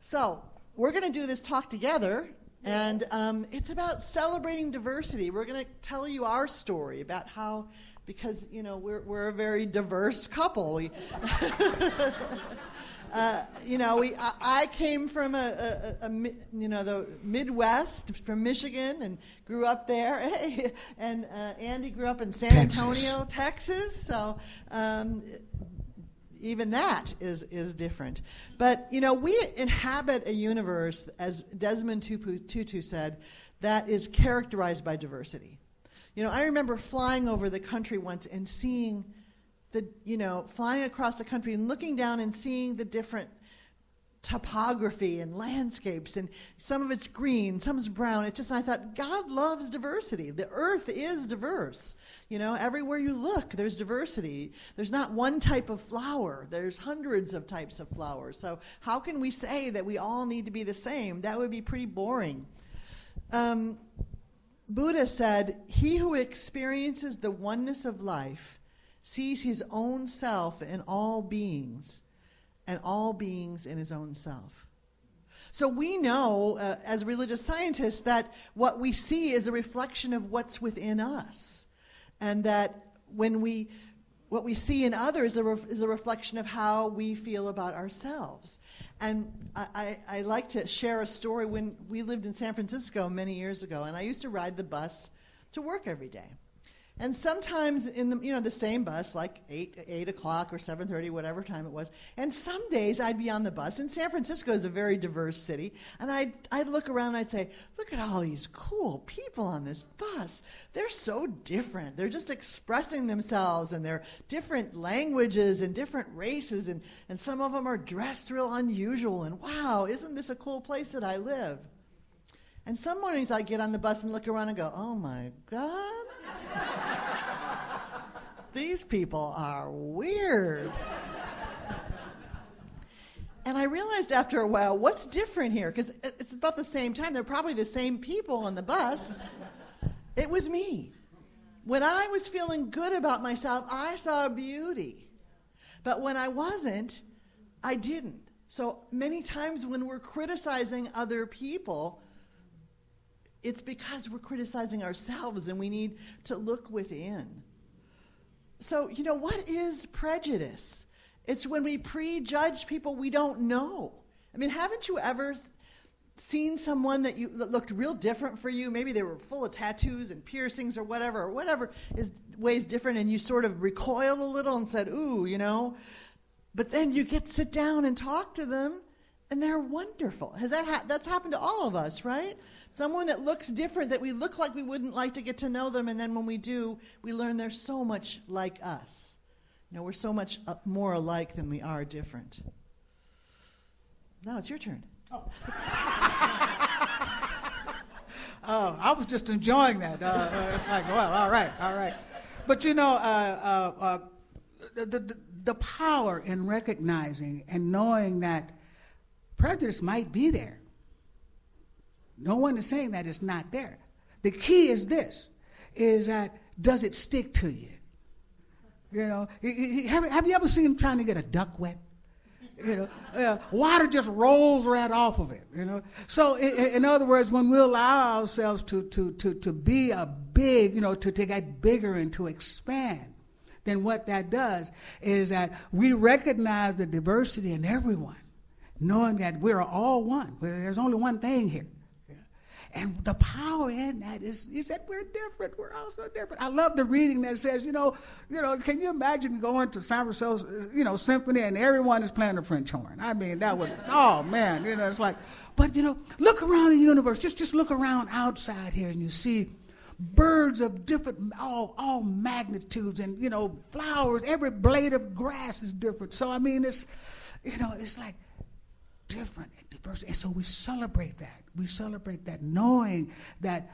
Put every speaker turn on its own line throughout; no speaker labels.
So we're going to do this talk together, and it's about celebrating diversity. We're going to tell you our story about how, because we're a very diverse couple. I came from the Midwest, from Michigan, and grew up there. And Andy grew up in San Antonio, Texas. So even that is different. But we inhabit a universe, as Desmond Tutu said, that is characterized by diversity. I remember flying over the country once and seeing flying across the country and looking down and seeing the different topography and landscapes, and some of it's green, some is brown. I thought, God loves diversity. The earth is diverse. Everywhere you look, there's diversity. There's not one type of flower. There's hundreds of types of flowers. So how can we say that we all need to be the same? That would be pretty boring. Buddha said, he who experiences the oneness of life sees his own self in all beings, and all beings in his own self. So we know, as religious scientists, that what we see is a reflection of what's within us, and that what we see in others is a reflection of how we feel about ourselves. And I like to share a story. When we lived in San Francisco many years ago, and I used to ride the bus to work every day. And sometimes in the same bus, like 8 o'clock or 7:30, whatever time it was. And some days I'd be on the bus, and San Francisco is a very diverse city, and I'd look around and I'd say, look at all these cool people on this bus. They're so different. They're just expressing themselves, and they're different languages and different races, and some of them are dressed real unusual, and wow, isn't this a cool place that I live? And some mornings I'd get on the bus and look around and go, oh my God. These people are weird. And I realized after a while, what's different here? Because it's about the same time. They're probably the same people on the bus. It was me. When I was feeling good about myself, I saw beauty. But when I wasn't, I didn't. So many times when we're criticizing other people, it's because we're criticizing ourselves, and we need to look within. So, what is prejudice? It's when we prejudge people we don't know. I mean, haven't you ever seen someone that looked real different for you? Maybe they were full of tattoos and piercings or whatever is ways different, and you sort of recoiled a little and said, ooh, But then you sit down and talk to them, and they're wonderful. That's happened to all of us, right? Someone that looks different, that we look like we wouldn't like to get to know them, and then when we do, we learn they're so much like us. We're so much more alike than we are different. Now it's your turn.
Oh, I was just enjoying that. It's like, well, all right. But the power in recognizing and knowing that prejudice might be there. No one is saying that it's not there. The key is this, is that does it stick to you? Have you ever seen them trying to get a duck wet? Water just rolls right off of it, So in other words, when we allow ourselves to be a big, to get bigger and to expand, then what that does is that we recognize the diversity in everyone, knowing that we're all one. There's only one thing here. And the power in that is that we're different. We're all so different. I love the reading that says, can you imagine going to San Francisco, symphony, and everyone is playing the French horn? I mean, that would, oh man, it's like, but look around the universe. Just look around outside here, and you see birds of different, all magnitudes, and flowers. Every blade of grass is different. So I mean, it's like different and diverse, and so we celebrate that. We celebrate that, knowing that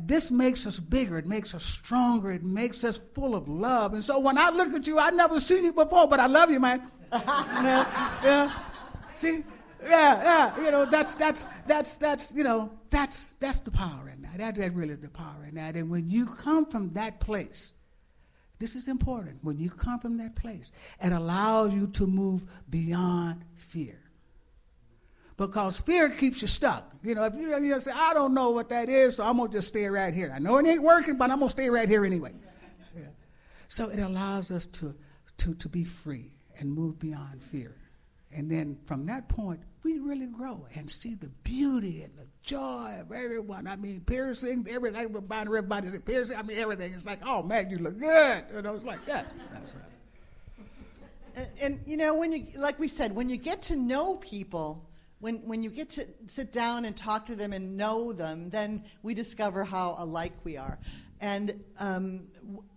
this makes us bigger, it makes us stronger, it makes us full of love. And so when I look at you, I've never seen you before, but I love you, man. Yeah. See? Yeah. That's the power in that. That really is the power in that. And when you come from that place, this is important. When you come from that place, it allows you to move beyond fear. because fear keeps you stuck. If you say, I don't know what that is, so I'm going to just stay right here. I know it ain't working, but I'm going to stay right here anyway. Yeah. So it allows us to be free and move beyond fear. And then from that point, we really grow and see the beauty and the joy of everyone. I mean, piercing, everything, everybody's piercing. I mean, everything. It's like, oh, man, you look good. It's like that. That's right.
And when you, like we said, when you get to know people, when you get to sit down and talk to them and know them, then we discover how alike we are. And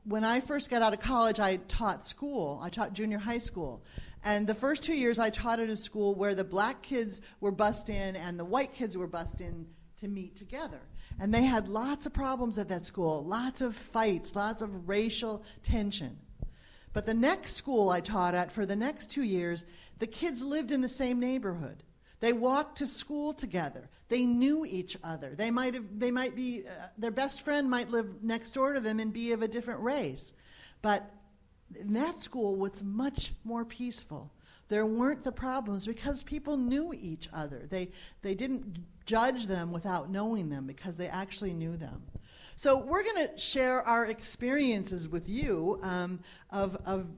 when I first got out of college, I taught school. I taught junior high school. And the first 2 years I taught at a school where the black kids were bussed in and the white kids were bussed in to meet together. And they had lots of problems at that school, lots of fights, lots of racial tension. But the next school I taught at for the next 2 years, the kids lived in the same neighborhood. They walked to school together. They knew each other. They might be their best friend might live next door to them and be of a different race. But in that school, was much more peaceful. There weren't the problems because people knew each other. They didn't judge them without knowing them because they actually knew them. So we're going to share our experiences with you of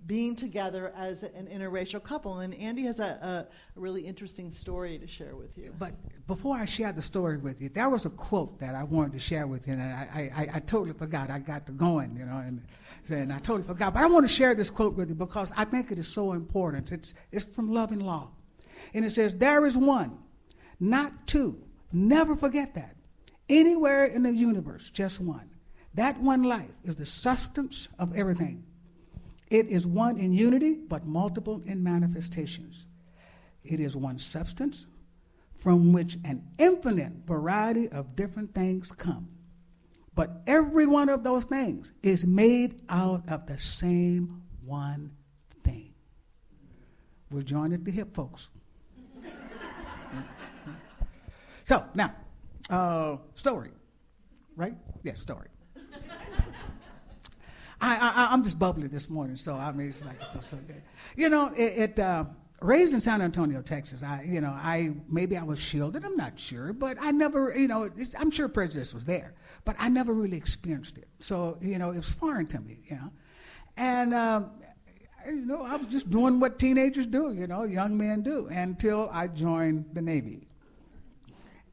being together as an interracial couple. And Andy has a really interesting story to share with you.
But before I share the story with you, there was a quote that I wanted to share with you, and I totally forgot. I got to going, and I totally forgot. But I want to share this quote with you because I think it is so important. It's from Love and Law. And it says, there is one, not two. Never forget that. Anywhere in the universe, just one. That one life is the substance of everything. It is one in unity, but multiple in manifestations. It is one substance from which an infinite variety of different things come. But every one of those things is made out of the same one thing. We're joined at the hip, folks. So, now, story, right? Yes, story. I'm just bubbly this morning, so I mean, it's like it feels so good. Raised in San Antonio, Texas, maybe I was shielded. I'm not sure, but I never, I'm sure prejudice was there, but I never really experienced it. So, it was foreign to me, And, I was just doing what teenagers do, young men do, until I joined the Navy.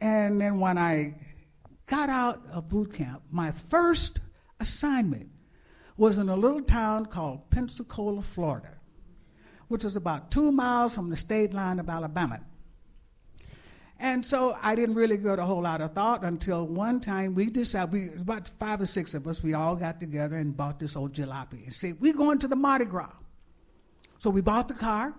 And then when I got out of boot camp, my first assignment was in a little town called Pensacola, Florida, which is about 2 miles from the state line of Alabama. And so I didn't really give it a whole lot of thought until one time we decided, about 5 or 6 of us, we all got together and bought this old jalopy and said, we're going to the Mardi Gras. So we bought the car,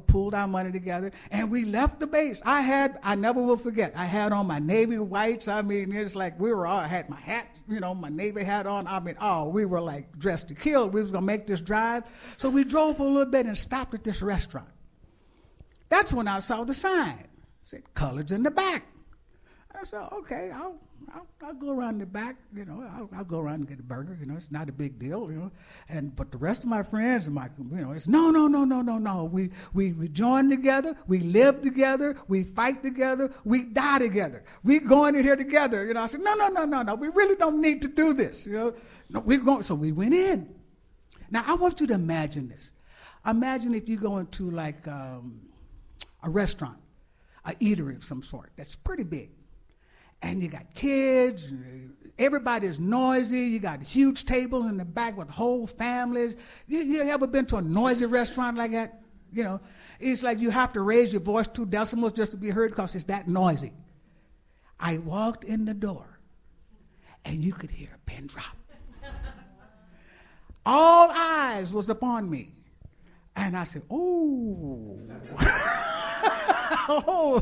pulled our money together, and we left the base. I never will forget, I had on my Navy whites. I mean, it's like I had my hat, my Navy hat on. I mean, we were like dressed to kill. We was going to make this drive. So we drove for a little bit and stopped at this restaurant. That's when I saw the sign. It said, colors in the back. I said, okay, I'll go around the back, I'll go around and get a burger, it's not a big deal, but the rest of my friends and it's no. We join together, we live together, we fight together, we die together. We going in here together, I said, no, we really don't need to do this, No, we're going, so we went in. Now, I want you to imagine this. Imagine if you go into like a restaurant, an eatery of some sort that's pretty big. And you got kids, everybody's noisy, you got huge tables in the back with whole families. You ever been to a noisy restaurant like that? It's like you have to raise your voice 2 decibels just to be heard because it's that noisy. I walked in the door, and you could hear a pin drop. All eyes was upon me. And I said, oh,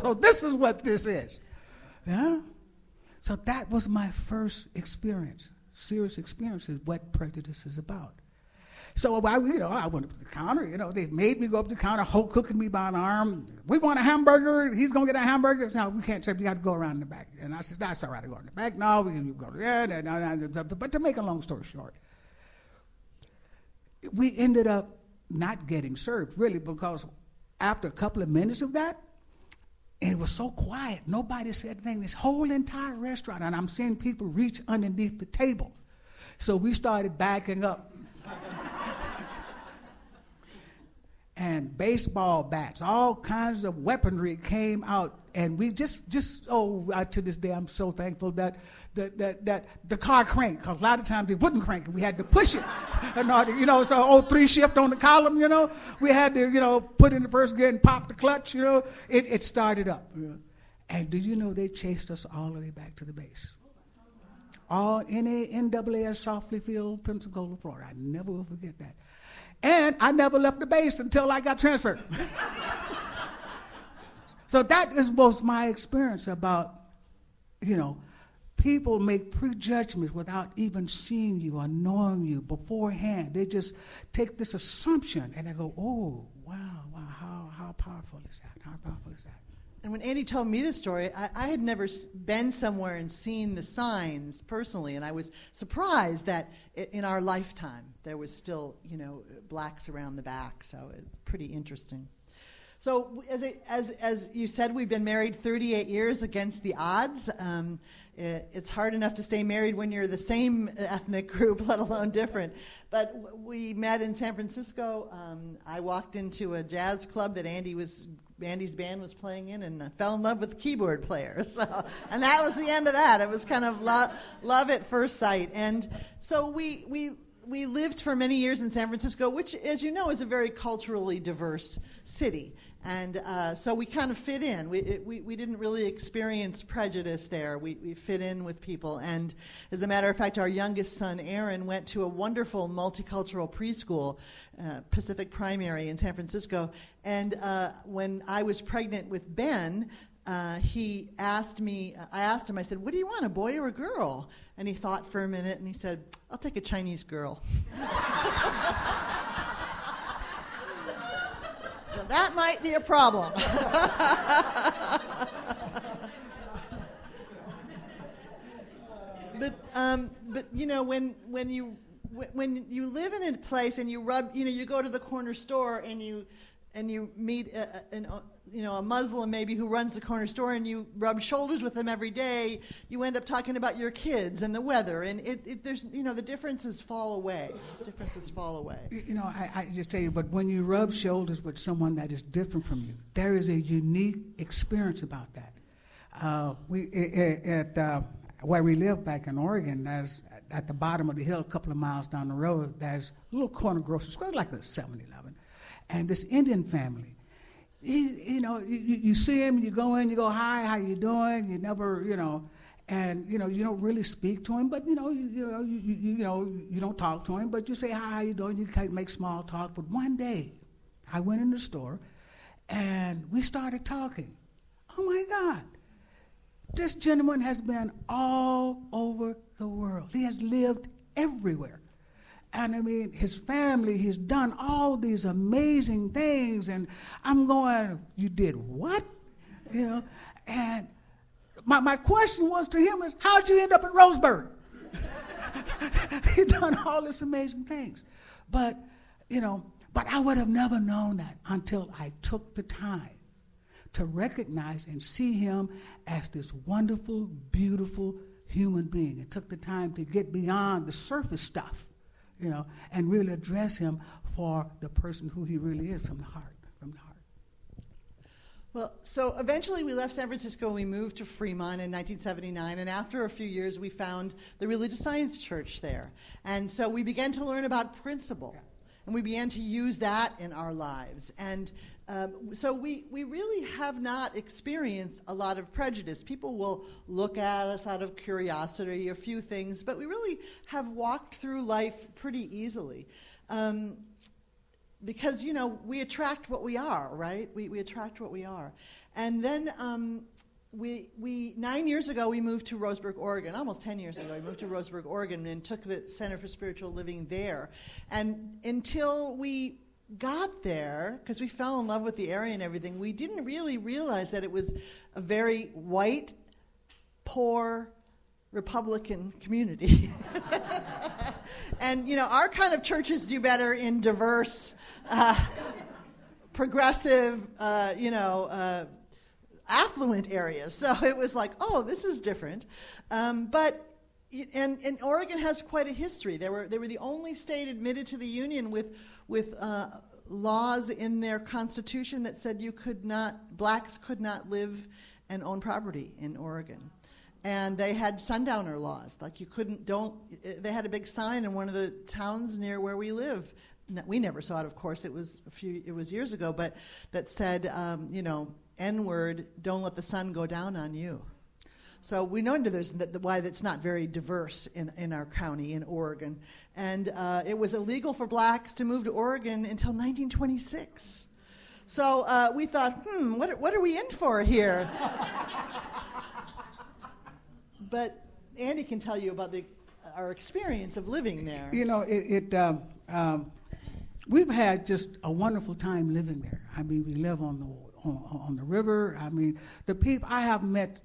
so this is what this is. Yeah? So that was my first experience, serious experience of what prejudice is about. So I went up to the counter, they made me go up to the counter, cooking me by an arm. We want a hamburger, he's going to get a hamburger. No, we can't say, we got to go around the back. And I said, that's all right, I go in the back. No, we go there. But to make a long story short, we ended up not getting served, really, because after a couple of minutes of that, And it was so quiet. Nobody said anything. This whole entire restaurant, and I'm seeing people reach underneath the table. So we started backing up. And baseball bats, all kinds of weaponry came out. And we to this day, I'm so thankful that the car cranked, because a lot of times it wouldn't crank, and we had to push it. In order, so 3 shift on the column, we had to, put in the first gear and pop the clutch, it started up. And do you know they chased us all the way back to the base? All NAAS Softly Field, Pensacola, Florida. I never will forget that. And I never left the base until I got transferred. So that was my experience about, people make prejudgments without even seeing you or knowing you beforehand. They just take this assumption and they go, oh, wow, how powerful is that? How powerful is that?
And when Andy told me this story, I had never been somewhere and seen the signs personally, and I was surprised that in our lifetime there was still, blacks around the back. So it's pretty interesting. So as you said, we've been married 38 years against the odds. It's hard enough to stay married when you're the same ethnic group, let alone different. But we met in San Francisco. I walked into a jazz club that Andy's band was playing in, and I fell in love with the keyboard player. So, and that was the end of that. It was kind of love at first sight. And so we lived for many years in San Francisco, which, as you know, is a very culturally diverse city. And so we kind of fit in. We didn't really experience prejudice there. We fit in with people. And as a matter of fact, our youngest son, Aaron, went to a wonderful multicultural preschool, Pacific Primary in San Francisco. And when I was pregnant with Ben, he asked me, I asked him, I said, what do you want, a boy or a girl? And he thought for a minute, and he said, I'll take a Chinese girl. Now, that might be a problem. But when you live in a place and you you go to the corner store and you meet a Muslim maybe who runs the corner store, and you rub shoulders with them every day, you end up talking about your kids and the weather, and there's the differences fall away.
I just tell you, but when you rub shoulders with someone that is different from you, there is a unique experience about that. Where we live back in Oregon, there's at the bottom of the hill, a couple of miles down the road, there's a little corner grocery store, like a 7-Eleven, and this Indian family. You see him, you go in, you go, hi, how you doing? You never, and you don't really speak to him, but you don't talk to him, but you say, hi, how you doing? You kind of make small talk. But one day, I went in the store, and we started talking. Oh my God, this gentleman has been all over the world. He has lived everywhere. And I mean, his family, he's done all these amazing things. And I'm going, you did what? And my question was to him is, how'd you end up in Roseburg? You've done all these amazing things. But I would have never known that until I took the time to recognize and see him as this wonderful, beautiful human being. It took the time to get beyond the surface stuff. And really address him for the person who he really is from the heart.
Well, so eventually we left San Francisco and we moved to Fremont in 1979, and after a few years we found the Religious Science Church there. And so we began to learn about principle, and we began to use that in our lives. And so we really have not experienced a lot of prejudice. People will look at us out of curiosity, a few things, but we really have walked through life pretty easily. Because, we attract what we are, right? We attract what we are. And then 9 years ago, we moved to Roseburg, Oregon. Almost 10 years ago, we moved to Roseburg, Oregon, and took the Center for Spiritual Living there. And until we got there, because we fell in love with the area and everything, we didn't really realize that it was a very white, poor, Republican community. And, our kind of churches do better in diverse, progressive, affluent areas. So it was like, oh, this is different. And Oregon has quite a history. They were the only state admitted to the Union with laws in their constitution that said blacks could not live and own property in Oregon. And they had sundowner laws, like they had a big sign in one of the towns near where we live. We never saw it, of course, it was years ago, but that said, N-word, don't let the sun go down on you. So we know why that's not very diverse in our county in Oregon. And it was illegal for blacks to move to Oregon until 1926. So we thought, what are we in for here? But Andy can tell you about our experience of living there.
We've had just a wonderful time living there. I mean, we live on the river. I mean, the people I have met,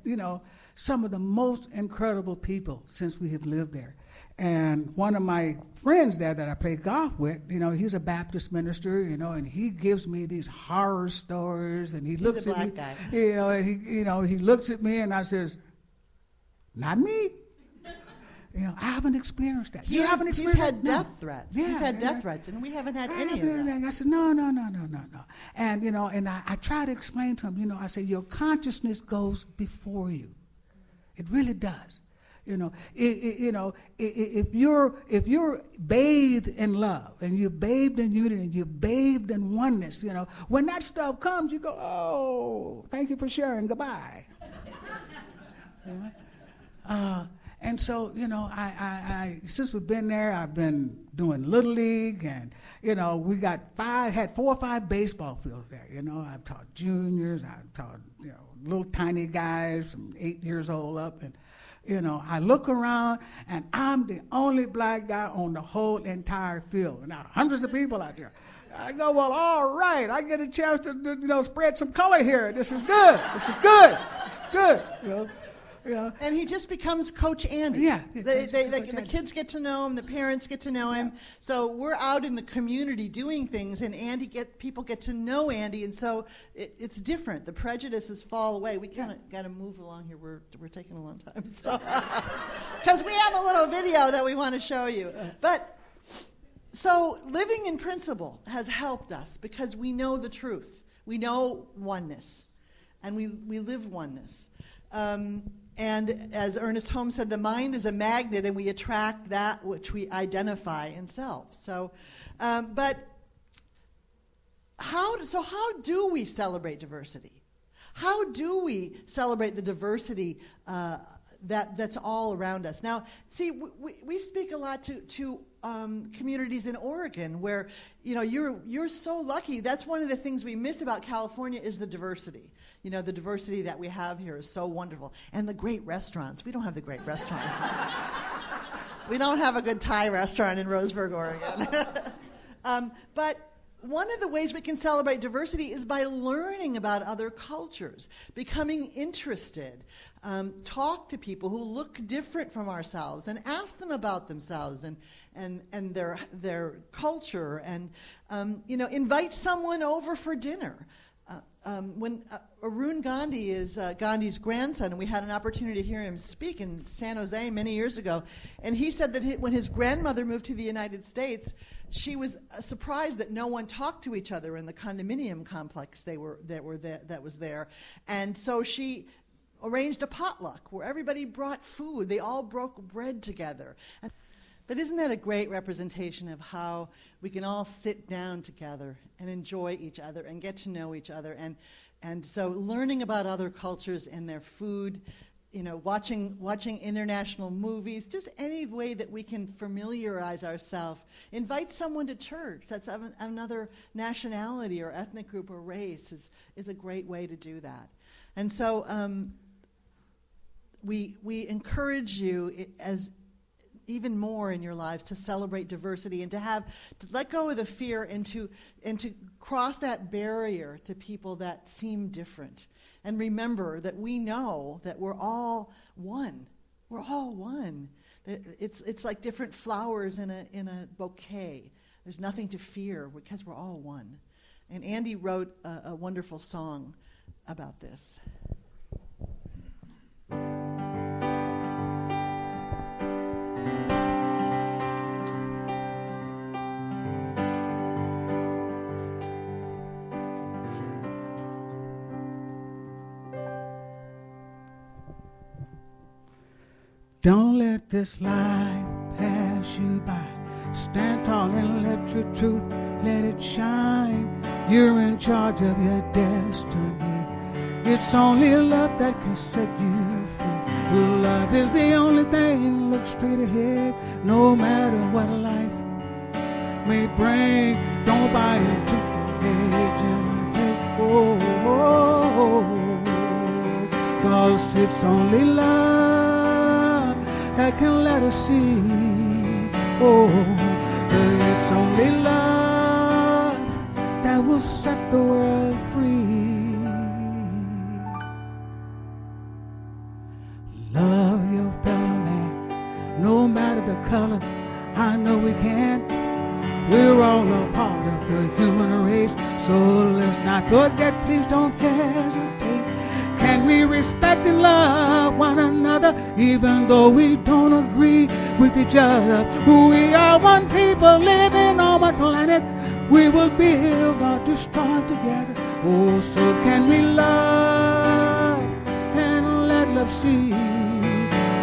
some of the most incredible people since we have lived there. And one of my friends there that I play golf with, he's a Baptist minister, and he gives me these horror stories, and he's looks
a
at me,
black guy.
and he looks at me, and I says, "Not me." I haven't experienced that. You haven't experienced
He's had
that?
death threats.
Yeah,
he's had death threats, and we haven't had any of that.
And I said, no. And, and I try to explain to him, I say, your consciousness goes before you. It really does. If you're bathed in love, and you're bathed in unity, and you're bathed in oneness, when that stuff comes, you go, oh, thank you for sharing, goodbye. And so, I since we've been there, I've been doing Little League, and, we had 4 or 5 baseball fields there. I've taught juniors, I've taught, little tiny guys from 8 years old up, and, I look around, and I'm the only black guy on the whole entire field. And now hundreds of people out there. I go, well, all right, I get a chance to, spread some color here. This is good.
And he just becomes Coach Andy.
Yeah.
The kids get to know him, the parents get to know him. So we're out in the community doing things, and people get to know Andy, and so it's different. The prejudices fall away. We kind of got to move along here. We're taking a long time, because we have a little video that we want to show you. But so living in principle has helped us because we know the truth. We know oneness, and we live oneness. And as Ernest Holmes said, the mind is a magnet, and we attract that which we identify in self. So, but how do we celebrate diversity? How do we celebrate the diversity that's all around us? Now, see, we speak a lot to communities in Oregon where, you're so lucky. That's one of the things we miss about California is the diversity. The diversity that we have here is so wonderful. And the great restaurants. We don't have the great restaurants. We don't have a good Thai restaurant in Roseburg, Oregon. But one of the ways we can celebrate diversity is by learning about other cultures, becoming interested, talk to people who look different from ourselves, and ask them about themselves and their culture, and invite someone over for dinner. When Arun Gandhi is Gandhi's grandson, and we had an opportunity to hear him speak in San Jose many years ago, and he said that when his grandmother moved to the United States, she was surprised that no one talked to each other in the condominium complex that was there, and so she arranged a potluck where everybody brought food. They all broke bread together. But isn't that a great representation of how we can all sit down together and enjoy each other and get to know each other? And so learning about other cultures and their food, watching international movies, just any way that we can familiarize ourselves. Invite someone to church that's of another nationality or ethnic group or race is a great way to do that. And so we encourage you as even more in your lives to celebrate diversity and to let go of the fear and to cross that barrier to people that seem different. And remember that we know that we're all one. We're all one. It's like different flowers in a bouquet. There's nothing to fear because we're all one. And Andy wrote a wonderful song about this.
this life pass you by. Stand tall and let your truth, let it shine. You're in charge of your destiny. It's only love that can set you free. Love is the only thing. Look straight ahead, no matter what life may bring. Don't buy into age and hate. Oh, 'cause it's only love that can let us see. Oh, it's only love that will set the world free. Love your fellow man, no matter the color. I know we can. We're all a part of the human race, so let's not forget, please don't hesitate. Can we respect and love one another, even though we don't agree with each other? We are one people living on one planet. We will build or destroy together. Oh, so can we love and let love see?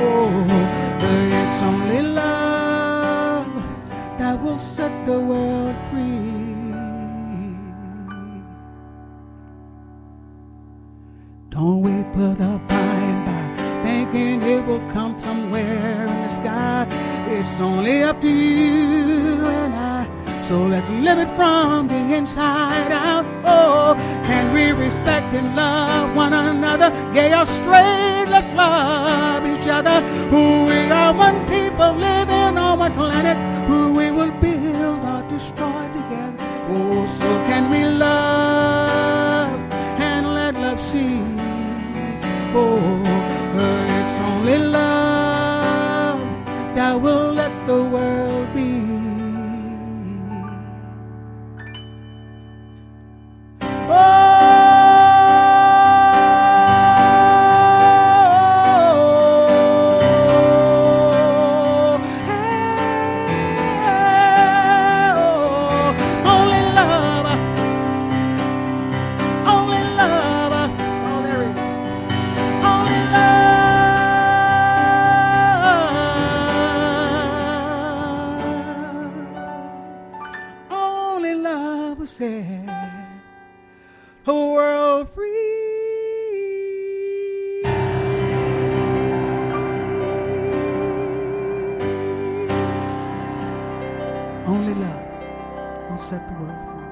Oh, it's only love that will set the world free. Don't wait for the by and by, thinking it will come somewhere in the sky. It's only up to you and I, so let's live it from the inside out. Oh, can we respect and love one another? Gay or straight, let's love each other. We are one people living on one planet, who we will build or destroy together. Oh, so can we love and let love see? Oh, it's only love that will let the world be. Set the world free. Only love will set the world free.